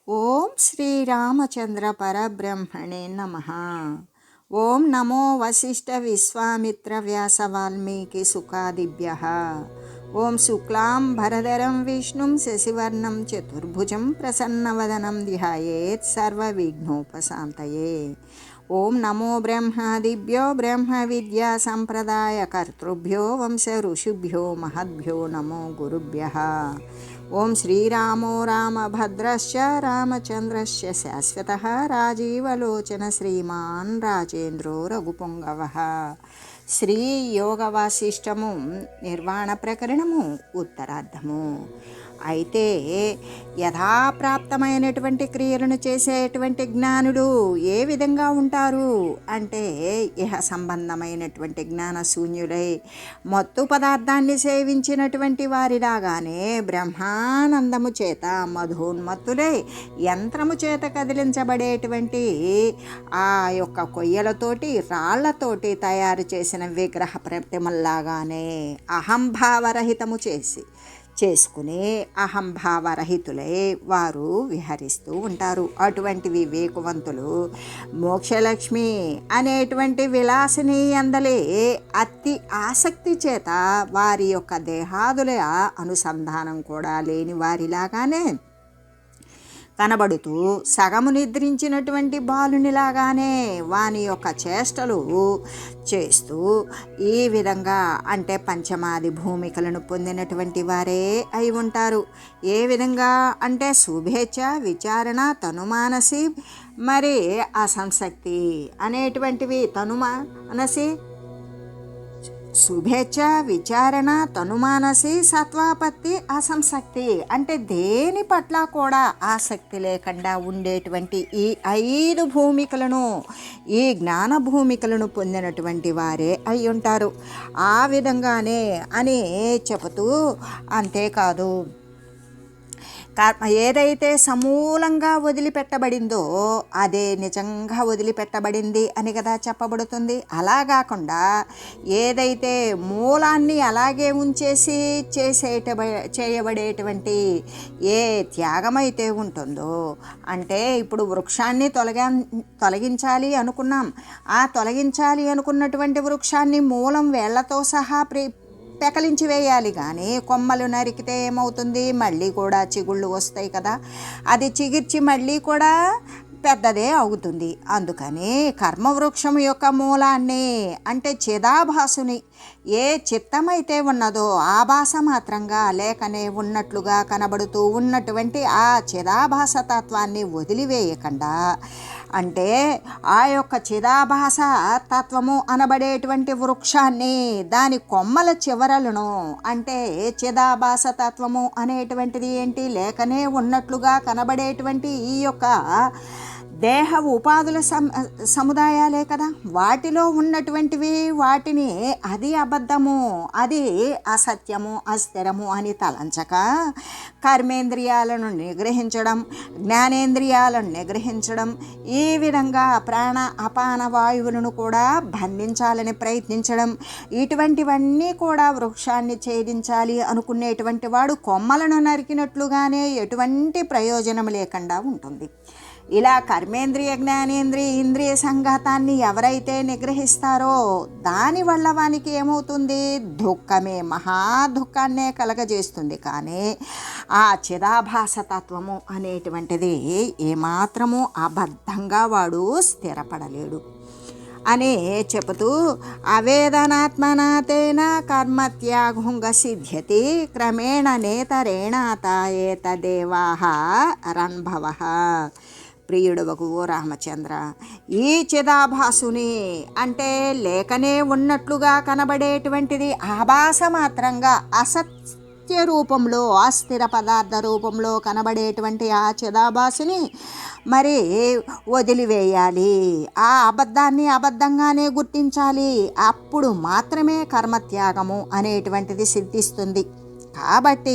ఓం శ్రీరామచంద్ర పరబ్రహ్మణే నమః. ఓం నమో వశిష్ఠ విశ్వామిత్ర వ్యాస వాల్మీకి సుఖాదిభ్యః. ఓం శుక్లాం భరధరం విష్ణుం శశివర్ణం చతుర్భుజం ప్రసన్నవదనం ధ్యాయేత్ సర్వవిఘ్నోపశాంతయే. ఓం నమో బ్రహ్మాదిభ్యో బ్రహ్మ విద్యా సంప్రదాయ కర్తృభ్యో వంశ ఋషిభ్యో మహద్భ్యో నమో గురుభ్యః. ఓం శ్రీరామో రామభద్రశ్చ రామచంద్రశ్చ శాశ్వతః రాజీవలోచన శ్రీమాన్ రాజేంద్రో రఘుపుంగవః. శ్రీ యోగ వాసిష్టము నిర్వాణ ప్రకరణము ఉత్తరార్ధము. అయితే యథాప్రాప్తమైనటువంటి క్రియలను చేసేటువంటి జ్ఞానుడు ఏ విధంగా ఉంటారు అంటే, ఇహ సంబంధమైనటువంటి జ్ఞానశూన్యులై మత్తు పదార్థాన్ని సేవించినటువంటి వారిలాగానే బ్రహ్మానందము చేత మధోన్మత్తులై యంత్రము చేత కదిలించబడేటువంటి ఆ యొక్క కొయ్యలతోటి రాళ్లతోటి తయారు చేసిన విగ్రహ ప్రతిమల్లాగానే అహంభావరహితము చేసుకుని అహంభావరహితులై వారు విహరిస్తూ ఉంటారు. అటువంటి వివేకవంతులు మోక్షలక్ష్మి అనేటువంటి విలాసిని అందలే అతి ఆసక్తి చేత వారి యొక్క దేహాదుల అనుసంధానం కూడా లేని వారిలాగానే కనబడుతూ సగము నిద్రించినటువంటి బాలునిలాగానే వాని యొక్క చేష్టలు చేస్తూ ఈ విధంగా అంటే పంచమాది భూమికలను పొందినటువంటి వారే అయి ఉంటారు. ఏ విధంగా అంటే శుభేచ్ఛ విచారణ తనుమానసి మరి అసంశక్తి అనేటువంటివి తనుమానసి శుభేచ్ఛ విచారణ తనుమానసి సత్వాపత్తి అసంశక్తి అంటే దేని పట్ల కూడా ఆసక్తి లేకుండా ఉండేటువంటి ఈ 5 భూమికలను ఈ జ్ఞాన భూమికలను పొందినటువంటి వారే అయి ఉంటారు. ఆ విధంగానే అని చెబుతూ అంతేకాదు ఏదైతే సమూలంగా వదిలిపెట్టబడిందో అదే నిజంగా వదిలిపెట్టబడింది అని కదా చెప్పబడుతుంది. అలా కాకుండా ఏదైతే మూలాన్ని అలాగే ఉంచేసి చేయబడేటువంటి ఏ త్యాగమైతే ఉంటుందో అంటే ఇప్పుడు వృక్షాన్ని తొలగించాలి అనుకున్నాం. ఆ తొలగించాలి అనుకున్నటువంటి వృక్షాన్ని మూలం వేళ్లతో సహా పెకలించి వేయాలి. కానీ కొమ్మలు నరికితే ఏమవుతుంది, మళ్ళీ కూడా చిగుళ్ళు వస్తాయి కదా, అది చిగిర్చి మళ్ళీ కూడా పెద్దదే అవుతుంది. అందుకని కర్మవృక్షం యొక్క మూలాన్ని అంటే చిదాభాసుని ఏ చిత్తమైతే ఉన్నదో ఆ భాష మాత్రంగా లేకనే ఉన్నట్లుగా కనబడుతూ ఉన్నటువంటి ఆ చిదాభాస తత్వాన్ని వదిలివేయకుండా అంటే ఆ యొక్క చిదాభాస తత్వము అనబడేటువంటి వృక్షాన్ని దాని కొమ్మల చివరలను అంటే చిదాభాస తత్వము అనేటువంటిది ఏంటి, లేకనే ఉన్నట్లుగా కనబడేటువంటి ఈ యొక్క దేహ ఉపాధుల సముదాయాలే కదా, వాటిలో ఉన్నటువంటివి వాటిని అది అబద్ధము అది అసత్యము అస్థిరము అని తలంచక కర్మేంద్రియాలను నిగ్రహించడం జ్ఞానేంద్రియాలను నిగ్రహించడం ఈ విధంగా ప్రాణ అపాన వాయువులను కూడా బంధించాలని ప్రయత్నించడం ఇటువంటివన్నీ కూడా వృక్షాన్ని ఛేదించాలి అనుకునేటువంటి వాడు కొమ్మలను నరికినట్లుగానే ఎటువంటి ప్రయోజనం లేకుండా ఉంటుంది. ఇలా కర్మేంద్రియ జ్ఞానేంద్రియ ఇంద్రియ సంఘాతాన్ని ఎవరైతే నిగ్రహిస్తారో దానివల్ల వానికి ఏమవుతుంది, దుఃఖమే మహా దుఃఖాన్నే కలగజేస్తుంది. కానీ ఆ చిదాభాస తత్వము అనేటువంటిది ఏమాత్రము అబద్ధంగా వాడు స్థిరపడలేడు అని చెబుతూ అవేదనాత్మనాతేన కర్మత్యాగుంగ సిద్ధ్యతి క్రమేణ నేతరేణాత ఏతదేవాః రణభవః. ప్రియుడవకు రామచంద్ర, ఈ చిదాభాసుని అంటే లేకనే ఉన్నట్లుగా కనబడేటువంటిది ఆభాస మాత్రంగా అసత్య రూపంలో అస్థిర పదార్థ రూపంలో కనబడేటువంటి ఆ చిదాభాసుని మరి వదిలివేయాలి. ఆ అబద్ధాన్ని అబద్ధంగానే గుర్తించాలి. అప్పుడు మాత్రమే కర్మత్యాగము అనేటువంటిది సిద్ధిస్తుంది. కాబట్టి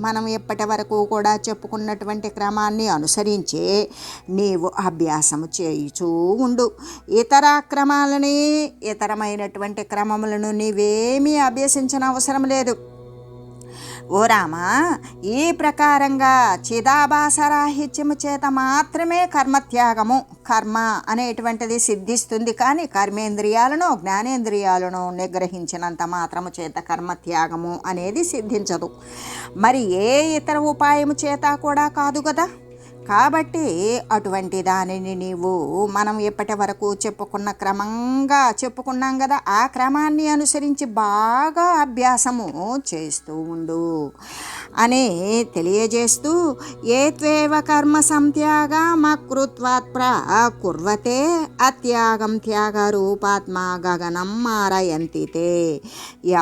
మనం ఎప్పటి వరకు కూడా చెప్పుకున్నటువంటి క్రమాన్ని అనుసరించి నీవు అభ్యాసము చేయుచూ ఉండు. ఇతర క్రమాలని ఇతరమైనటువంటి క్రమములను నీవేమీ అభ్యసించిన అవసరం లేదు. ఓ రామా, ఈ ప్రకారంగా చిదాభాసరాహిత్యము చేత మాత్రమే కర్మ అనేటువంటిది సిద్ధిస్తుంది. కానీ కర్మేంద్రియాలను జ్ఞానేంద్రియాలను నిగ్రహించినంత మాత్రము చేత కర్మత్యాగము అనేది సిద్ధించదు. మరి ఏ ఇతర ఉపాయము చేత కూడా కాదు కదా. కాబట్టి అటువంటి దానిని నీవు మనం ఇప్పటి వరకు క్రమంగా చెప్పుకున్నాం కదా, ఆ క్రమాన్ని అనుసరించి బాగా అభ్యాసము చేస్తూ ఉండు అని తెలియజేస్తూ, ఏత్వేవ కర్మ సంత్యాగమకృత్వాత్ కుర్వతే అత్యాగం త్యాగ రూపాత్మ గగనం మారయంతితే.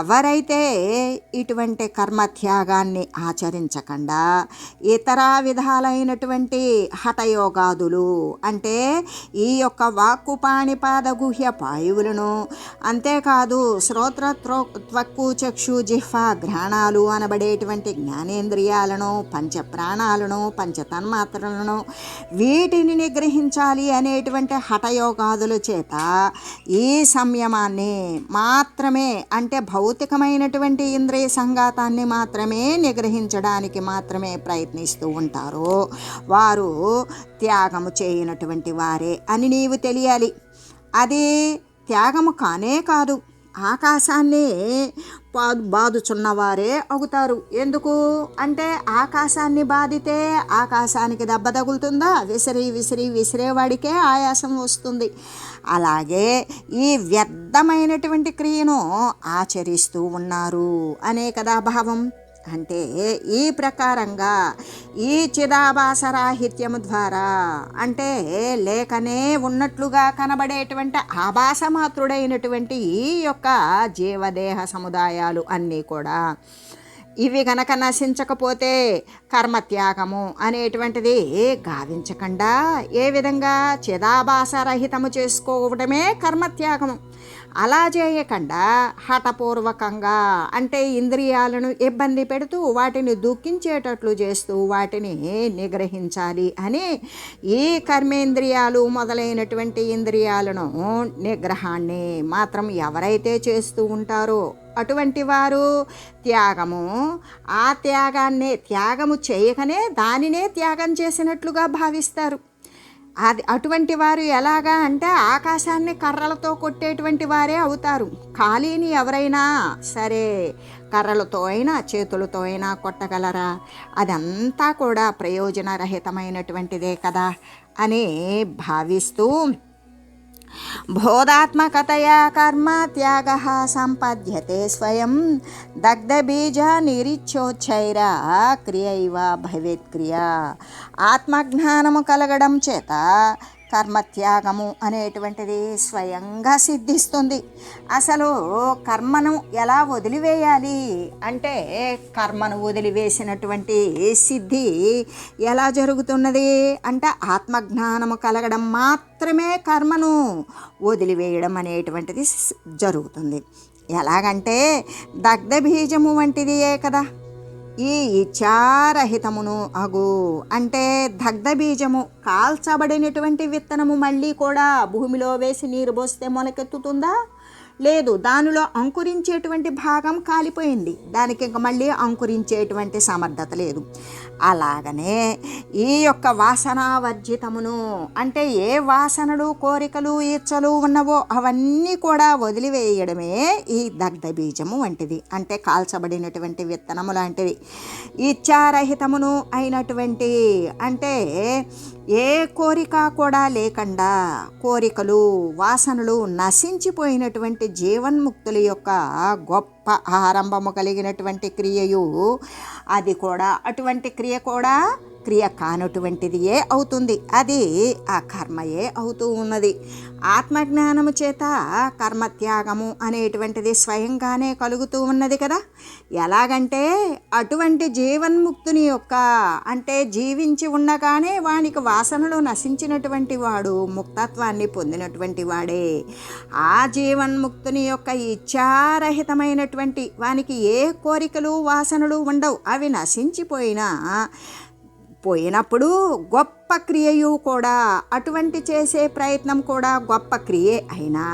ఎవరైతే ఇటువంటి కర్మత్యాగాన్ని ఆచరించకుండా ఇతర విధాలైనటువంటి హఠయోగాదులు అంటే ఈ యొక్క వాక్కు పాణిపాద గుహ్య పాయువులను, అంతేకాదు శ్రోత్ర త్వక్కు చక్షు జిహ్వ ఘ్రాణాలు అనబడేటువంటి జ్ఞానేంద్రియాలను, పంచప్రాణాలను, పంచతన్మాత్రలను వీటిని నిగ్రహించాలి అనేటువంటి హఠయోగాదుల చేత ఈ సంయమాన్ని మాత్రమే అంటే భౌతికమైనటువంటి ఇంద్రియ సంఘాతాన్ని మాత్రమే నిగ్రహించడానికి మాత్రమే ప్రయత్నిస్తూ ఉంటారో వారు త్యాగము చేయనటువంటి వారే అని నీవు తెలియాలి. అది త్యాగము కానే కాదు, ఆకాశాన్ని బాదుచున్నవారే అవుతారు. ఎందుకు అంటే ఆకాశాన్ని బాదితే ఆకాశానికి దెబ్బ తగులుతుందా? విసిరేవాడికే ఆయాసం వస్తుంది. అలాగే ఈ వ్యర్థమైనటువంటి క్రియను ఆచరిస్తూ ఉన్నారు అనే కదా భావం. అంటే ఈ ప్రకారంగా ఈ చిదాభాసరాహిత్యము ద్వారా అంటే లేకనే ఉన్నట్లుగా కనబడేటువంటి ఆభాసమాత్రుడైనటువంటి ఈ యొక్క జీవదేహ సముదాయాలు అన్నీ కూడా ఇవి గనక నశించకపోతే కర్మత్యాగము అనేటువంటిది గావించకుండా ఏ విధంగా చిదాభాసరహితము చేసుకోవడమే కర్మత్యాగము. అలా చేయకుండా హఠపూర్వకంగా అంటే ఇంద్రియాలను ఇబ్బంది పెడుతూ వాటిని దుఃఖించేటట్లు చేస్తూ వాటిని నిగ్రహించాలి అని ఈ కర్మేంద్రియాలు మొదలైనటువంటి ఇంద్రియాలను నిగ్రహాన్ని మాత్రం ఎవరైతే చేస్తూ ఉంటారో అటువంటి వారు త్యాగము చేయకనే దానినే త్యాగం చేసినట్లుగా భావిస్తారు. అటువంటి వారు ఎలాగా అంటే ఆకాశాన్ని కర్రలతో కొట్టేటువంటి వారే అవుతారు. ఖాళీని ఎవరైనా సరే కర్రలతో అయినా చేతులతో అయినా కొట్టగలరా? అదంతా కూడా ప్రయోజనరహితమైనటువంటిదే కదా అని భావిస్తూ బోధాత్మకతయా కర్మ త్యాగ సంపద్యతే స్వయం దగ్ధబీజ నిరిచ్చోచ్చైర క్రియైవ భవేత్ క్రియ. ఆత్మజ్ఞానము కలగడం చేత కర్మత్యాగము అనేటువంటిది స్వయంగా సిద్ధిస్తుంది. అసలు కర్మను ఎలా వదిలివేయాలి అంటే కర్మను వదిలివేసినటువంటి సిద్ధి ఎలా జరుగుతున్నది అంటే ఆత్మజ్ఞానము కలగడం మాత్రమే కర్మను వదిలివేయడం అనేటువంటిది జరుగుతుంది. ఎలాగంటే దగ్ధబీజము వంటిదియే కదా ఈ ఇచ్ఛారహితమును అగు అంటే దగ్ధబీజము కాల్చబడినటువంటి విత్తనము మళ్ళీ కూడా భూమిలో వేసి నీరు పోస్తే మొలకెత్తుతుందా? లేదు. దానిలో అంకురించేటువంటి భాగం కాలిపోయింది, దానికి ఇంక మళ్ళీ అంకురించేటువంటి సమర్థత లేదు. అలాగనే ఈ యొక్క వాసనావర్జితమును అంటే ఏ వాసనలు కోరికలు ఇచ్చలు ఉన్నవో అవన్నీ కూడా వదిలివేయడమే ఈ దగ్ధబీజము వంటిది అంటే కాల్చబడినటువంటి విత్తనము లాంటిది. ఇచ్ఛారహితమును అయినటువంటి అంటే ఏ కోరిక కూడా లేకుండా కోరికలు వాసనలు నశించిపోయినటువంటి జీవన్ముక్తుల యొక్క గొప్ప ఆరంభము కలిగినటువంటి క్రియయు అది కూడా అటువంటి క్రియ కూడా క్రియ కానటువంటిదియే అవుతుంది. అది ఆ కర్మయే అవుతూ ఉన్నది. ఆత్మజ్ఞానము చేత కర్మత్యాగము అనేటువంటిది స్వయంగానే కలుగుతూ ఉన్నది కదా. ఎలాగంటే అటువంటి జీవన్ముక్తుని యొక్క అంటే జీవించి ఉండగానే వానికి వాసనలు నశించినటువంటి వాడు ముక్తత్వాన్ని పొందినటువంటి వాడే. ఆ జీవన్ముక్తుని యొక్క ఇచ్ఛారహితమైనటువంటి వానికి ఏ కోరికలు వాసనలు ఉండవు, అవి నశించిపోయినా పోయినప్పుడు గొప్ప క్రియయు కూడా, అటువంటి చేసే ప్రయత్నం కూడా గొప్ప క్రియే అయినా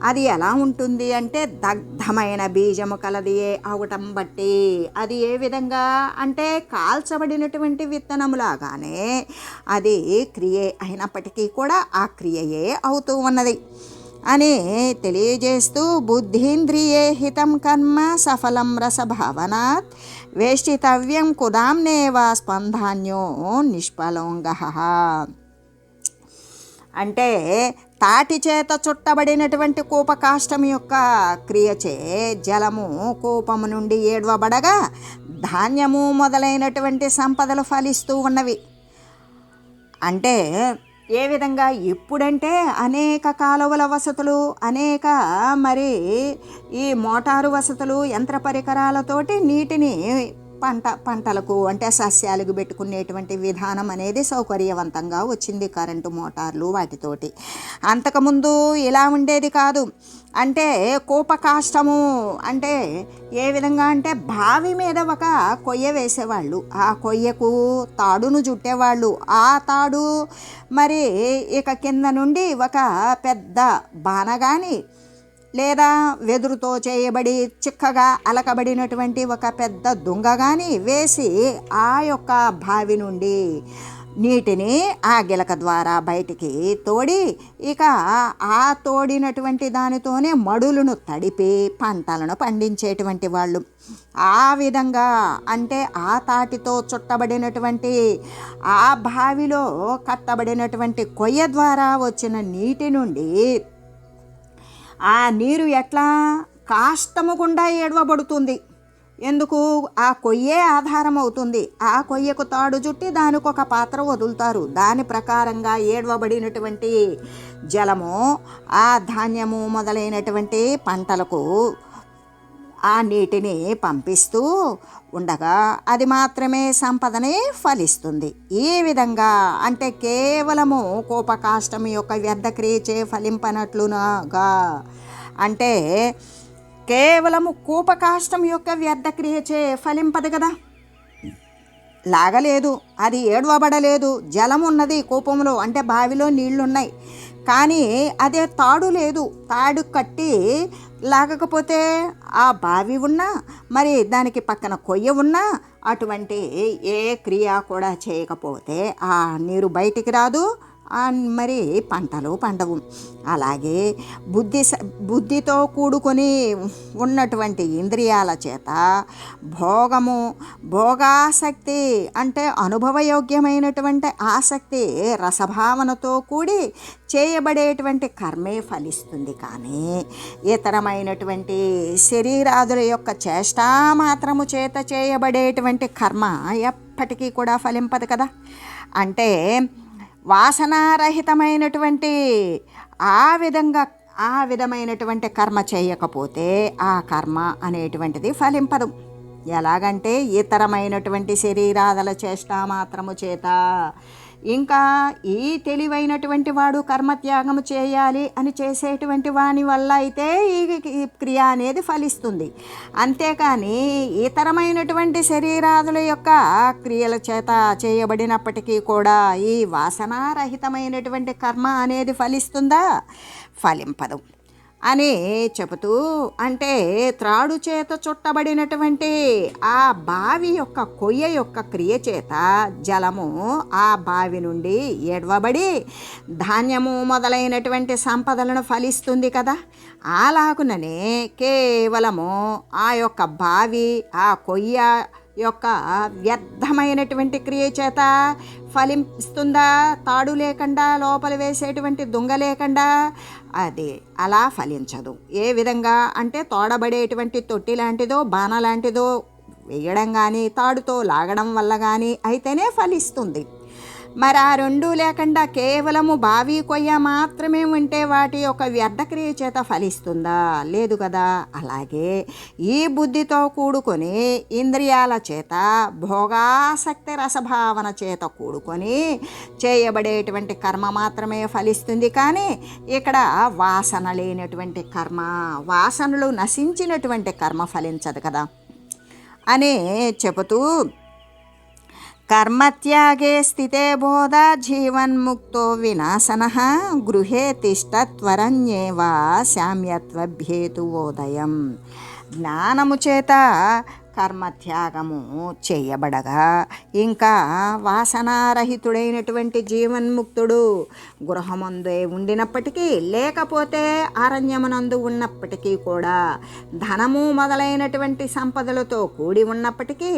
అది ఎలా ఉంటుంది అంటే దగ్ధమైన బీజము కలదియే అవటం బట్టి, అది ఏ విధంగా అంటే కాల్చబడినటువంటి విత్తనములాగానే అది క్రియే అయినప్పటికీ కూడా ఆ క్రియయే అవుతూ ఉన్నది అని తెలియజేస్తూ, బుద్ధీంద్రియే హితం కర్మ సఫలం రసభావనాత్ వేష్టితవ్యం కుదాంనేవ స్పందాన్యో నిష్ఫలోంగః. అంటే తాటి చేత చుట్టబడినటువంటి కూపకాష్టం యొక్క క్రియచే జలము కూపము నుండి ఏడ్వబడగా ధాన్యము మొదలైనటువంటి సంపదలు ఫలిస్తూ ఉన్నవి. అంటే ఏ విధంగా ఎప్పుడంటే అనేక కాలువల వసతులు, అనేక ఈ మోటారు వసతులు, యంత్ర పరికరాలతోటి నీటిని పంటలకు అంటే సస్యాలకు పెట్టుకునేటువంటి విధానం అనేది సౌకర్యవంతంగా వచ్చింది, కరెంటు మోటార్లు వాటితోటి. అంతకుముందు ఇలా ఉండేది కాదు. అంటే కూపకాష్టము అంటే ఏ విధంగా అంటే బావి మీద ఒక కొయ్య వేసేవాళ్ళు, ఆ కొయ్యకు తాడును చుట్టేవాళ్ళు, ఆ తాడు ఇక కింద నుండి ఒక పెద్ద బాణ కానీ లేదా వెదురుతో చేయబడి చిక్కగా అలకబడినటువంటి ఒక పెద్ద దుంగ కానీ వేసి ఆ యొక్క బావి నుండి నీటిని ఆ గిలక ద్వారా బయటికి తోడి, ఇక ఆ తోడినటువంటి దానితోనే మడులను తడిపి పంటలను పండించేటువంటి వాళ్ళు. ఆ విధంగా అంటే ఆ తాటితో చుట్టబడినటువంటి ఆ బావిలో కట్టబడినటువంటి కొయ్య ద్వారా వచ్చిన నీటి నుండి ఆ నీరు ఎట్లా కాష్టము గుండా ఏడవబడుతుంది. ఎందుకు? ఆ కొయ్యే ఆధారం అవుతుంది. ఆ కొయ్యకు తాడు చుట్టి దానికి ఒక పాత్ర వదులుతారు. దాని ప్రకారంగా ఏడవబడినటువంటి జలము ఆ ధాన్యము మొదలైనటువంటి పంటలకు ఆ నీటిని పంపిస్తూ ఉండగా అది మాత్రమే సంపదని ఫలిస్తుంది. ఈ విధంగా అంటే కేవలము కోపకాష్టం యొక్క వ్యర్థక్రియచే ఫలింపనట్లుగా, అంటే కేవలము కూపకాష్టం యొక్క వ్యర్థక్రియచే ఫలింపదు కదా, లాగలేదు, అది ఏడవబడలేదు. జలం ఉన్నది కూపంలో, అంటే బావిలో నీళ్లున్నాయి, కానీ అదే తాడు లేదు. తాడు కట్టి లాగకపోతే ఆ బావి ఉన్నా దానికి పక్కన కొయ్య ఉన్నా అటువంటి ఏ క్రియ కూడా చేయకపోతే ఆ నీరు బయటికి రాదు, పంటలు పండవు. అలాగే బుద్ధితో కూడుకొని ఉన్నటువంటి ఇంద్రియాల చేత భోగాసక్తి అంటే అనుభవయోగ్యమైనటువంటి ఆసక్తి రసభావనతో కూడి చేయబడేటువంటి కర్మే ఫలిస్తుంది. కానీ ఇతరమైనటువంటి శరీరాదుల యొక్క చేష్టా మాత్రము చేత చేయబడేటువంటి కర్మ ఎప్పటికీ కూడా ఫలింపదు కదా. అంటే వాసనారహితమైనటువంటి ఆ విధమైనటువంటి కర్మ చేయకపోతే ఆ కర్మ అనేటువంటిది ఫలింపదు. ఎలాగంటే ఇతరమైనటువంటి శరీరాదుల చేష్ట మాత్రము చేత, ఇంకా ఈ తెలివైనటువంటి వాడు కర్మత్యాగము చేయాలి అని చేసేటువంటి వాని వల్ల అయితే ఈ క్రియ అనేది ఫలిస్తుంది. అంతేకాని ఇతరమైనటువంటి శరీరాదుల యొక్క క్రియల చేత చేయబడినప్పటికీ కూడా ఈ వాసనారహితమైనటువంటి కర్మ అనేది ఫలిస్తుందా? ఫలింపదు అని చెబుతూ, అంటే త్రాడు చేత చుట్టబడినటువంటి ఆ బావి యొక్క కొయ్య యొక్క క్రియ చేత జలము ఆ బావి నుండి ఏడవబడి ధాన్యము మొదలైనటువంటి సంపదలను ఫలిస్తుంది కదా. అలాగుననే కేవలము ఆ యొక్క బావి ఆ కొయ్య యొక్క వ్యర్థమైనటువంటి క్రియ చేత ఫలిస్తుందా? తాడు లేకుండా లోపల వేసేటువంటి దుంగ లేకుండా అది అలా ఫలించదు. ఏ విధంగా అంటే తోడబడేటువంటి తొట్టి లాంటిదో బాణ లాంటిదో వేయడం కానీ తాడుతో లాగడం వల్ల కానీ అయితేనే ఫలిస్తుంది. ఆ రెండూ లేకుండా కేవలము బావి కొయ్య మాత్రమే ఉంటే వాటి యొక్క వ్యర్థక్రియ చేత ఫలిస్తుందా? లేదు కదా. అలాగే ఈ బుద్ధితో కూడుకొని ఇంద్రియాల చేత భోగాసక్తి రసభావన చేత కూడుకొని చేయబడేటువంటి కర్మ మాత్రమే ఫలిస్తుంది. కానీ ఇక్కడ వాసన లేనటువంటి కర్మ, వాసనలు నశించినటువంటి కర్మ ఫలించదు కదా అని చెబుతూ, కర్మత్యాగే స్థితే బోధ జీవన్ముక్తో వినాశనః గృహే తిష్టత్వరన్యేవ శామ్యత్వభ్యేతువోదయం. జ్ఞానము చేత కర్మత్యాగము చేయబడగా ఇంకా వాసనారహితుడైనటువంటి జీవన్ముక్తుడు గృహమందే ఉండినప్పటికీ లేకపోతే అరణ్యమునందు ఉన్నప్పటికీ కూడా ధనము మొదలైనటువంటి సంపదలతో కూడి ఉన్నప్పటికీ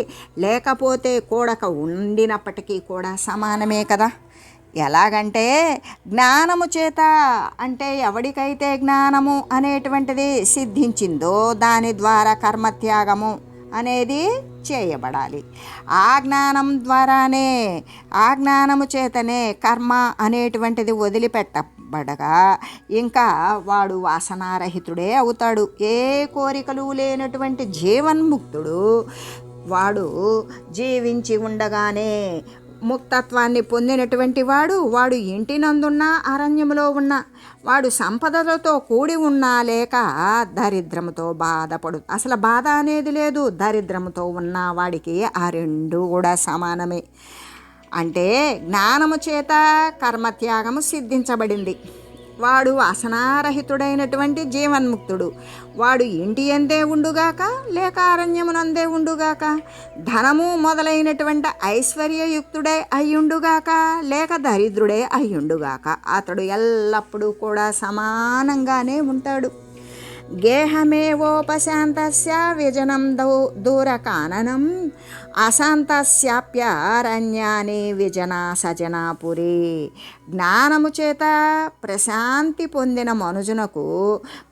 లేకపోతే కూడక ఉండినప్పటికీ కూడా సమానమే కదా. ఎలాగంటే జ్ఞానము చేత అంటే ఎవడికైతే జ్ఞానము అనేటువంటిది సిద్ధించిందో దాని ద్వారా కర్మత్యాగము అనేది చేయబడాలి. ఆ జ్ఞానం ద్వారానే ఆ జ్ఞానము చేతనే కర్మ అనేటువంటిది వదిలిపెట్టబడగా ఇంకా వాడు వాసనారహితుడే అవుతాడు. ఏ కోరికలు లేనటువంటి జీవన్ముక్తుడు వాడు జీవించి ఉండగానే ముక్తత్వాన్ని పొందినటువంటి వాడు ఇంటినందున్న అరణ్యములో ఉన్న వాడు సంపదలతో కూడి ఉన్నా లేక దరిద్రముతో అసలు బాధ అనేది లేదు. దరిద్రముతో ఉన్న వాడికి ఆ రెండు కూడా సమానమే. అంటే జ్ఞానము చేత కర్మత్యాగము సిద్ధించబడింది. వాడు వాసనారహితుడైనటువంటి జీవన్ముక్తుడు. వాడు ఇంటి అందే ఉండుగాక లేక అరణ్యమునందే ఉండుగాక, ధనము మొదలైనటువంటి ఐశ్వర్యయుక్తుడై అయ్యుండుగాక లేక దరిద్రుడే అయ్యుండుగాక, అతడు ఎల్లప్పుడూ కూడా సమానంగానే ఉంటాడు. గేహమేవోపశాంతస్య విజనం దూరకాననం అశాంతస్యాప్యారణ్యాని విజనా సజనాపురి. జ్ఞానము చేత ప్రశాంతి పొందిన మనుజునకు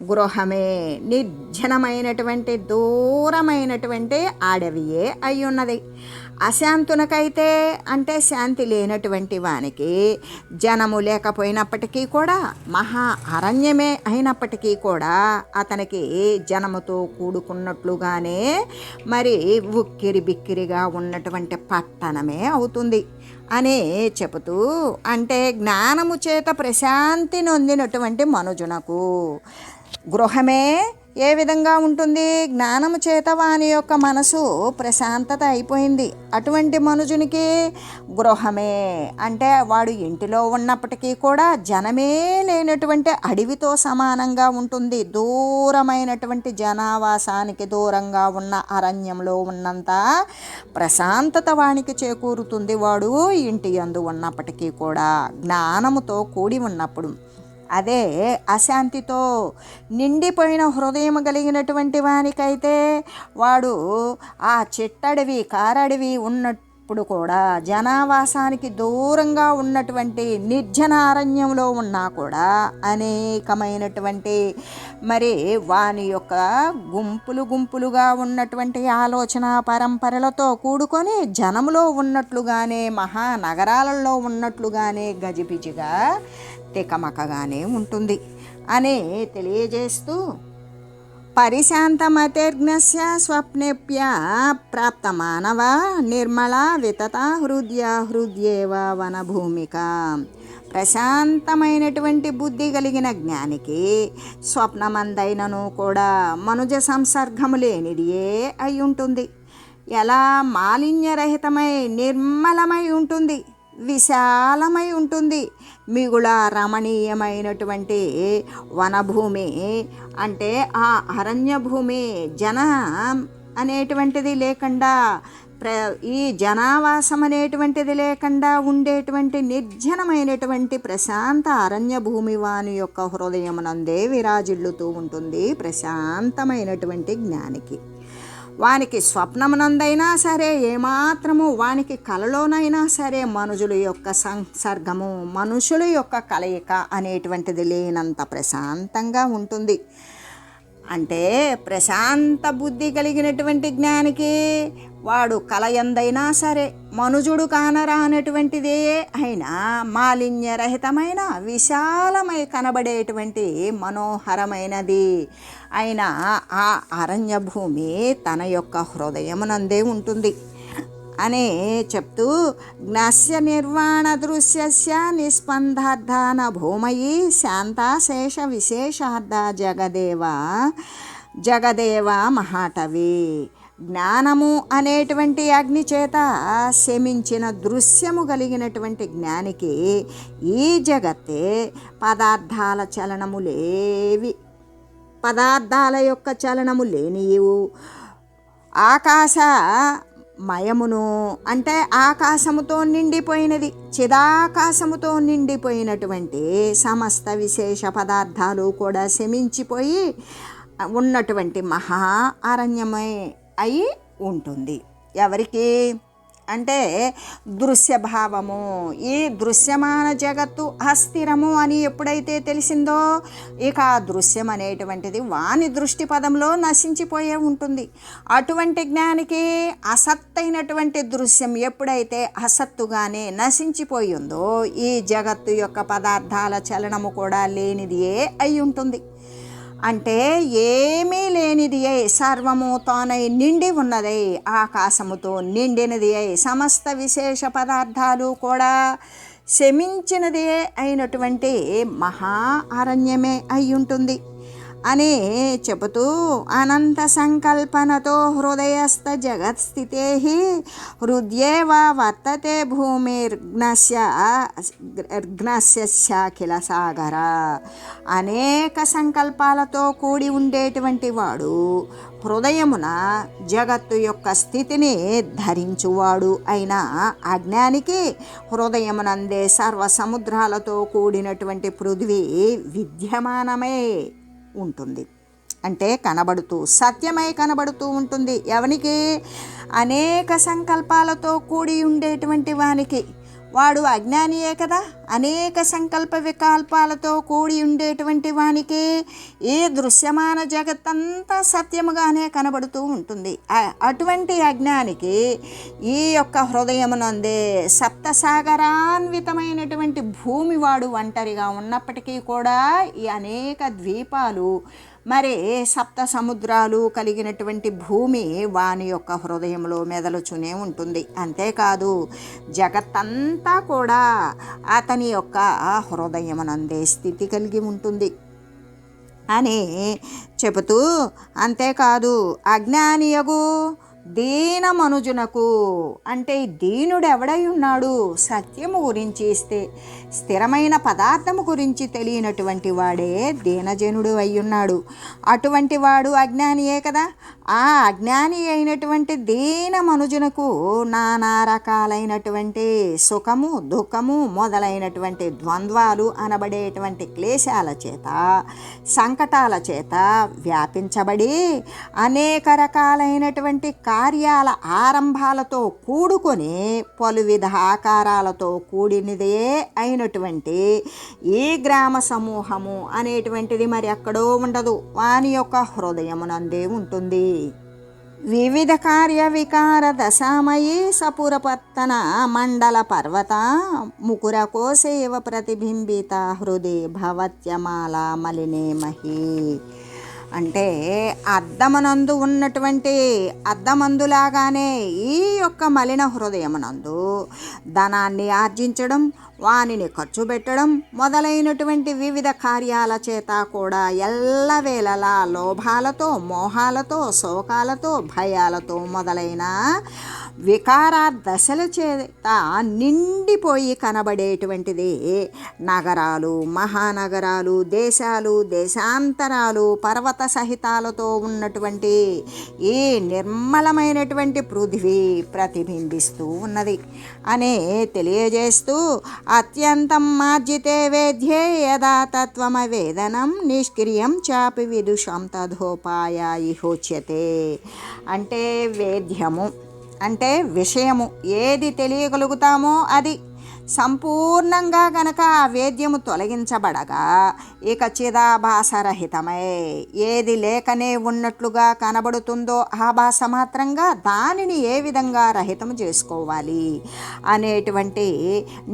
గృహమే నిర్జనమైనటువంటి దూరమైనటువంటి అడవియే అయ్యున్నది. అశాంతునకైతే అంటే శాంతి లేనటువంటి వానికి జనము లేకపోయినప్పటికీ కూడా మహా అరణ్యమే అయినప్పటికీ కూడా అతనికి జనముతో కూడుకున్నట్లుగానే మరి ఉక్కిరి బిక్కిరిగా ఉన్నటువంటి పట్టణమే అవుతుంది అని చెబుతూ, అంటే జ్ఞానము చేత ప్రశాంతి నొందినటువంటి మనుజునకు గృహమే ఏ విధంగా ఉంటుంది? జ్ఞానము చేత వాని యొక్క మనసు ప్రశాంతత అయిపోయింది. అటువంటి మనుజునికి గృహమే అంటే వాడు ఇంటిలో ఉన్నప్పటికీ కూడా జనమే లేనటువంటి అడవితో సమానంగా ఉంటుంది. దూరమైనటువంటి జనావాసానికి దూరంగా ఉన్న అరణ్యంలో ఉన్నంత ప్రశాంతత వానికి చేకూరుతుంది వాడు ఇంటి యందు ఉన్నప్పటికీ కూడా జ్ఞానముతో కూడి ఉన్నప్పుడు. అదే అశాంతితో నిండిపోయిన హృదయం కలిగినటువంటి వానికైతే వాడు ఆ చెట్టడవి కారడవి ఉన్నప్పుడు కూడా జనావాసానికి దూరంగా ఉన్నటువంటి నిర్జన అరణ్యంలో ఉన్నా కూడా అనేకమైనటువంటి మరి వాని యొక్క గుంపులుగా ఉన్నటువంటి ఆలోచన పరంపరలతో కూడుకొని జనములో ఉన్నట్లుగానే మహానగరాలలో ఉన్నట్లుగానే గజిబిజిగా తికమకగానే ఉంటుంది అని తెలియజేస్తూ, పరిశాంతమతిర్జ్ఞస్య స్వప్నేప్య ప్రాప్త మానవ నిర్మల వితత హృద్యేవ వనభూమిక. ప్రశాంతమైనటువంటి బుద్ధి కలిగిన జ్ఞానికి స్వప్నమందైనను కూడా మనుజ సంసర్గము లేనిదియే అయి ఉంటుంది. ఎలా మాలిన్యరహితమై నిర్మలమై ఉంటుంది, విశాలమై ఉంటుంది. మిగుల రమణీయమైనటువంటి వనభూమి అంటే ఆ అరణ్య భూమి జన అనేటువంటిది లేకుండా ఈ జనావాసం అనేటువంటిది లేకుండా ఉండేటువంటి నిర్జనమైనటువంటి ప్రశాంత అరణ్య భూమి వాని యొక్క హృదయమునందే విరాజిల్లుతూ ఉంటుంది ప్రశాంతమైనటువంటి జ్ఞానికి. వానికి స్వప్నమునందైనా సరే ఏమాత్రము వానికి కలలోనైనా సరే మనుషుల యొక్క సంసర్గము మనుషుల యొక్క కలయిక అనేటువంటిది లేనంత ప్రశాంతంగా ఉంటుంది. అంటే ప్రశాంత బుద్ధి కలిగినటువంటి జ్ఞానికి వాడు కలయందైనా సరే మనుజుడు కానరానటువంటిదే అయినా మాలిన్యరహితమైన విశాలమై కనబడేటువంటి మనోహరమైనది అయిన ఆ అరణ్య భూమి తన యొక్క హృదయమునందే ఉంటుంది అని చెప్తూ, జ్ఞస్య నిర్వాణ దృశ్యస్య నిస్పందార్థాన భూమయి శాంతాశేష విశేషార్థ జగదేవ మహాటవి. జ్ఞానము అనేటువంటి అగ్ని చేత శమించిన దృశ్యము కలిగినటువంటి జ్ఞానికి ఈ జగత్తే పదార్థాల చలనములేవి, పదార్థాల యొక్క చలనము లేనియు ఆకాశమయమును అంటే ఆకాశముతో నిండిపోయినది, చిదాకాశముతో నిండిపోయినటువంటి సమస్త విశేష పదార్థాలు కూడా శమించిపోయి ఉన్నటువంటి మహా అరణ్యమే అయి ఉంటుంది. ఎవరికి అంటే దృశ్యభావము. ఈ దృశ్యమాన జగత్తు అస్థిరము అని ఎప్పుడైతే తెలిసిందో ఇక ఆ దృశ్యం అనేటువంటిది వాని దృష్టి పదంలో నశించిపోయే ఉంటుంది. అటువంటి జ్ఞానికి అసత్తైనటువంటి దృశ్యం ఎప్పుడైతే అసత్తుగానే నశించిపోయిందో ఈ జగత్తు యొక్క పదార్థాల చలనము కూడా లేనిదియే అయి ఉంటుంది. అంటే ఏమీ లేనిది అయి సర్వము తానై నిండి ఉన్నదై ఆకాశముతో నిండినది అయి సమస్త విశేష పదార్థాలు కూడా శమించినది అయినటువంటి మహా అరణ్యమే అయి ఉంటుంది అని చెబుతూ అనంత సంకల్పనతో హృదయస్థ జగత్స్థితే హృద్యేవ వర్తతే భూమిర్గ్నస్యాఖిల సాగర. అనేక సంకల్పాలతో కూడి ఉండేటువంటి వాడు హృదయమున జగత్తు యొక్క స్థితిని ధరించువాడు అయిన అజ్ఞానికి హృదయమునందే సర్వ సముద్రాలతో కూడినటువంటి పృథ్వీ విద్యమానమే ఉంటుంది. అంటే కనబడుతూ సత్యమై కనబడుతూ ఉంటుంది. ఎవనికి? అనేక సంకల్పాలతో కూడి ఉండేటువంటి వానికి. వాడు అజ్ఞానియే కదా. అనేక సంకల్ప వికల్పాలతో కూడి ఉండేటువంటి వానికి ఈ దృశ్యమాన జగత్తంతా సత్యముగానే కనబడుతూ ఉంటుంది. అటువంటి అజ్ఞానికి ఈ యొక్క హృదయమునందే సప్తసాగరాన్వితమైనటువంటి భూమి వాడు ఒంటరిగా ఉన్నప్పటికీ కూడా ఈ అనేక ద్వీపాలు మరి సప్త సముద్రాలు కలిగినటువంటి భూమి వాని యొక్క హృదయంలో మెదలుచునే ఉంటుంది. అంతేకాదు జగత్తంతా కూడా అతని యొక్క హృదయమునందే స్థితి కలిగి ఉంటుంది అని చెబుతూ, అంతేకాదు అజ్ఞానియగు దీన మనుజునకు అంటే దీనుడు ఎవడై ఉన్నాడు? సత్యము గురించి స్థిరమైన పదార్థము గురించి తెలియనటువంటి వాడే దీనజనుడు అయ్యున్నాడు. అటువంటి వాడు అజ్ఞానియే కదా. ఆ అజ్ఞాని అయినటువంటి దీన మనుజునకు నానా రకాలైనటువంటి సుఖము దుఃఖము మొదలైనటువంటి ద్వంద్వాలు అనబడేటువంటి క్లేశాల చేత సంకటాల చేత వ్యాపించబడి అనేక రకాలైనటువంటి కార్యాల ఆరంభాలతో కూడుకొని పలువిధ ఆకారాలతో కూడినదే అయినటువంటి ఈ గ్రామ సమూహము అనేటువంటిది మరి ఎక్కడో ఉండదు, వాని యొక్క హృదయమునందే ఉంటుంది. వివిధ కార్య వికార దశామయీ సపురపత్తన మండల పర్వత ముకుర కోసేవ ప్రతిబింబిత హృదయ భవత్యమాల మలినే మహి. అంటే అద్దమనందు ఉన్నటువంటి అద్దమందులాగానే ఈ యొక్క మలిన హృదయమునందు ధనాన్ని ఆర్జించడం, వానిని ఖర్చు పెట్టడం మొదలైనటువంటి వివిధ కార్యాల చేత కూడా ఎల్లవేళలా లోభాలతో మోహాలతో శోకాలతో భయాలతో మొదలైన వికార దశల చేత నిండిపోయి కనబడేటువంటిది నగరాలు మహానగరాలు దేశాలు దేశాంతరాలు పర్వత సహితాలతో ఉన్నటువంటి ఈ నిర్మలమైనటువంటి పృథ్వీ ప్రతిబింబిస్తూ ఉన్నది అనే తెలియజేస్తూ అత్యంతం మార్జితే వేద్యే యదా తత్వమవేదనం నిష్క్రియం చాపి విదుషం తథోపాయ ఇహోచ్యతే. అంటే వేద్యము అంటే విషయము, ఏది తెలియగలుగుతామో అది సంపూర్ణంగా గనక ఆ వేద్యము తొలగించబడగా ఇక చిదాభాసరహితమై ఏది లేకనే ఉన్నట్లుగా కనబడుతుందో ఆభాస మాత్రంగా దానిని ఏ విధంగా రహితం చేసుకోవాలి అనేటువంటి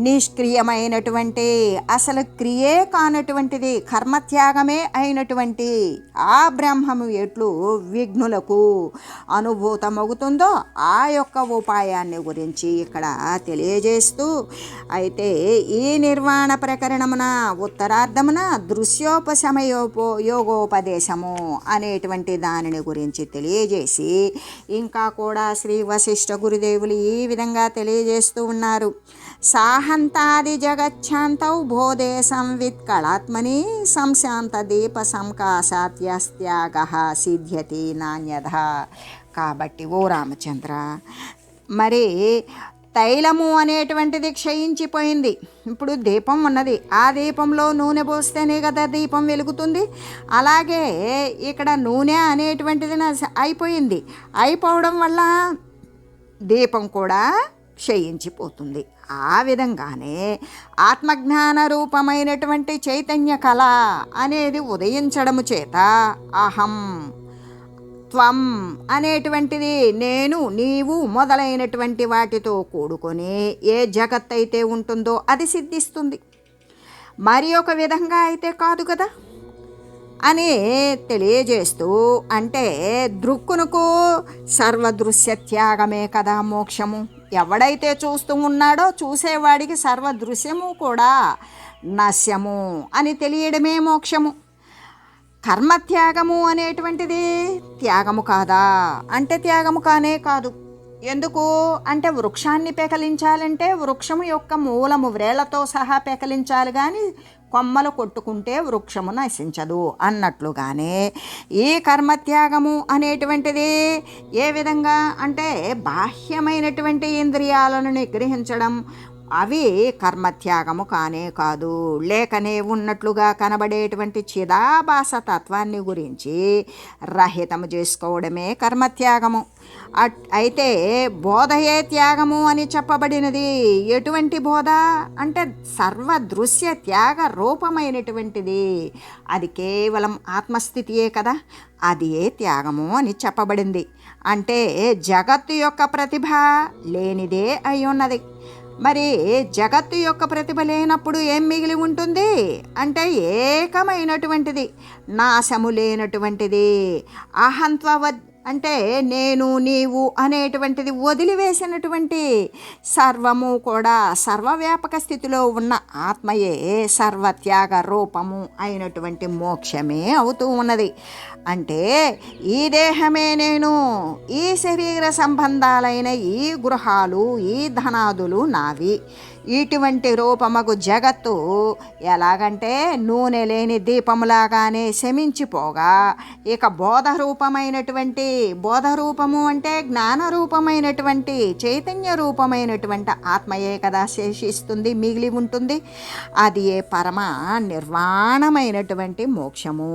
నిష్క్రియమైనటువంటి అసలు క్రియే కానటువంటిది కర్మత్యాగమే అయినటువంటి ఆ బ్రహ్మము ఎట్లు విఘ్నులకు అనుభూతమవుతుందో ఆ యొక్క ఉపాయాన్ని గురించి ఇక్కడ తెలియజేస్తూ అయితే ఈ నిర్వాణ ప్రకరణమున ఉత్తరార్ధమున యోగోపదేశము అనేటువంటి దానిని గురించి తెలియజేసి ఇంకా కూడా శ్రీ వశిష్ఠ గురుదేవులు ఈ విధంగా తెలియజేస్తూ ఉన్నారు. సాహంతాది జగచ్ఛాంతౌ బోధే సంవిత్ కళాత్మని సంశాంత దీప సంకాశాత్యస్త్యాగ సిద్ధ్యతి నాణ్యధ. కాబట్టి ఓ రామచంద్ర, మరి తైలము అనేటువంటిది క్షయించిపోయింది. ఇప్పుడు దీపం ఉన్నది, ఆ దీపంలో నూనె పోస్తేనే కదా దీపం వెలుగుతుంది. అలాగే ఇక్కడ నూనె అనేటువంటిది అయిపోయింది. అయిపోవడం వల్ల దీపం కూడా క్షయించిపోతుంది. ఆ విధంగానే ఆత్మజ్ఞాన రూపమైనటువంటి చైతన్య కళ అనేది ఉదయించడము చేత అహం, త్వం అనేటువంటిది నేను, నీవు మొదలైనటువంటి వాటితో కూడుకొని ఏ జగత్ అయితే ఉంటుందో అది సిద్ధిస్తుంది. మరి ఒక విధంగా అయితే కాదు కదా అని తెలియజేస్తూ, అంటే దృక్కునకు సర్వదృశ్య త్యాగమే కదా మోక్షము. ఎవడైతే చూస్తూ ఉన్నాడో చూసేవాడికి సర్వదృశ్యము కూడా నశ్యము అని తెలియడమే మోక్షము. కర్మత్యాగము అనేటువంటిది త్యాగము కాదా అంటే త్యాగము కానే కాదు. ఎందుకు అంటే వృక్షాన్ని పెకలించాలంటే వృక్షము యొక్క మూలము వ్రేళ్లతో సహా పెకలించాలి, కానీ కొమ్మలు కొట్టుకుంటే వృక్షము నశించదు అన్నట్లుగానే ఈ కర్మత్యాగము అనేటువంటిది ఏ విధంగా అంటే బాహ్యమైనటువంటి ఇంద్రియాలను నిగ్రహించడం, అవి కర్మత్యాగము కానే కాదు. లేకనే ఉన్నట్లుగా కనబడేటువంటి చిదాభాస తత్వాన్ని గురించి రహితము చేసుకోవడమే కర్మత్యాగము. అయితే బోధయే త్యాగము అని చెప్పబడినది. ఎటువంటి బోధ అంటే సర్వదృశ్య త్యాగ రూపమైనటువంటిది. అది కేవలం ఆత్మస్థితియే కదా, అది ఏ త్యాగము అని చెప్పబడింది. అంటే జగత్తు యొక్క ప్రతిభ లేనిదే అయి ఉన్నది. మరి జగత్తు యొక్క ప్రతిభ లేనప్పుడు ఏం మిగిలి ఉంటుంది అంటే ఏకమైనటువంటిది, నాశము లేనటువంటిది. అహంత్వ అంటే నేను, నీవు అనేటువంటిది వదిలివేసినటువంటి సర్వము కూడా సర్వవ్యాపక స్థితిలో ఉన్న ఆత్మయే సర్వత్యాగ రూపము అయినటువంటి మోక్షమే అవుతూ ఉన్నది. అంటే ఈ దేహమే నేను, ఈ శరీర సంబంధాలైన ఈ గృహాలు, ఈ ధనాదులు నావి. ఇటువంటి రూపమగు జగత్తు ఎలాగంటే నూనె లేని దీపములాగానే శమించిపోగా, ఇక బోధరూపము అంటే జ్ఞానరూపమైనటువంటి చైతన్య రూపమైనటువంటి ఆత్మయే కదా శేషిస్తుంది, మిగిలి ఉంటుంది. అది ఏ పరమ నిర్వాణమైనటువంటి మోక్షము.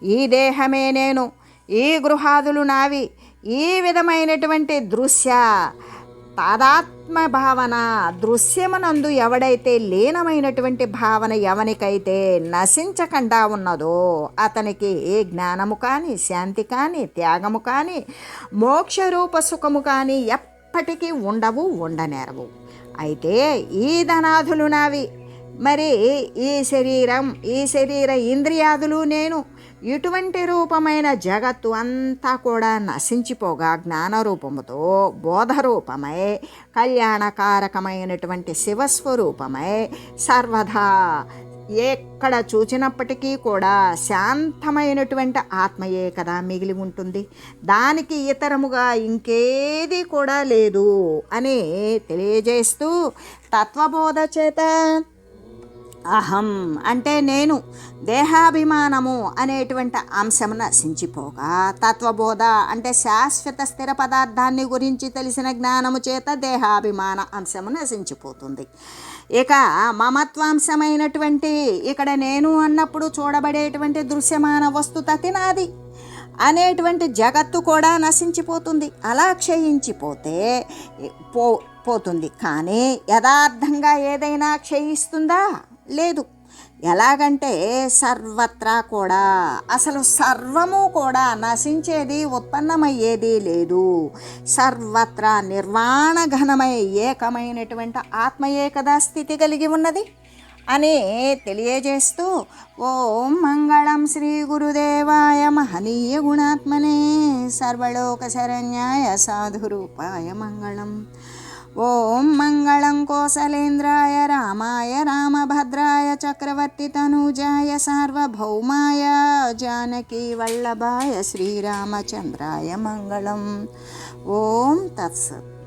ఈ దేహమే నేను, ఈ గృహాదులు నావి. ఈ విధమైనటువంటి దృశ్య తాదాత్మ భావన, దృశ్యమునందు ఎవడైతే లీనమైనటువంటి భావన ఎవనికైతే నశించకుండా ఉన్నదో అతనికి జ్ఞానము కానీ, శాంతి కానీ, త్యాగము కానీ, మోక్షరూప సుఖము కానీ ఎప్పటికీ ఉండవు, ఉండనేరవు. అయితే ఈ ధనాదులు నావి, మరి ఈ శరీర ఇంద్రియాదులు నేను. ఇటువంటి రూపమైన జగత్తు అంతా కూడా నశించిపోగా జ్ఞానరూపముతో బోధరూపమై కళ్యాణకారకమైనటువంటి శివస్వరూపమై సర్వదా ఎక్కడ చూచినప్పటికీ కూడా శాంతమైనటువంటి ఆత్మయే కదా మిగిలి ఉంటుంది. దానికి ఇతరముగా ఇంకేది కూడా లేదు అని తెలియజేస్తూ తత్వబోధ చేత అహం అంటే నేను, దేహాభిమానము అనేటువంటి అంశము నశించిపోగా, తత్వబోధ అంటే శాశ్వత స్థిర పదార్థాన్ని గురించి తెలిసిన జ్ఞానము చేత దేహాభిమాన అంశము నశించిపోతుంది. ఇక మమత్వాంశమైనటువంటి ఇక్కడ నేను అన్నప్పుడు చూడబడేటువంటి దృశ్యమాన వస్తుతతి నాది అనేటువంటి జగత్తు కూడా నశించిపోతుంది. అలా క్షయించిపోతే పోతుంది. కానీ యథార్థంగా ఏదైనా క్షయిస్తుందా? లేదు. ఎలాగంటే సర్వత్రా కూడా అసలు సర్వము కూడా నశించేది, ఉత్పన్నమయ్యేది లేదు. సర్వత్రా నిర్వాణ ఘనమై ఏకమైనటువంటి ఆత్మయే కదా స్థితి కలిగి ఉన్నది అని తెలియజేస్తూ ఓం మంగళం శ్రీ గురుదేవాయ మహనీయ గుణాత్మనే సర్వలోక శరణ్యాయ సాధురూపాయ మంగళం. ఓం మంగళం కోసలేంద్రాయ రామాయ రామభద్రాయ చక్రవర్తి తనూజాయ సార్వభౌమాయ జానకీ వల్లభాయ శ్రీరామచంద్రాయ మంగళం. ఓం తత్సత్.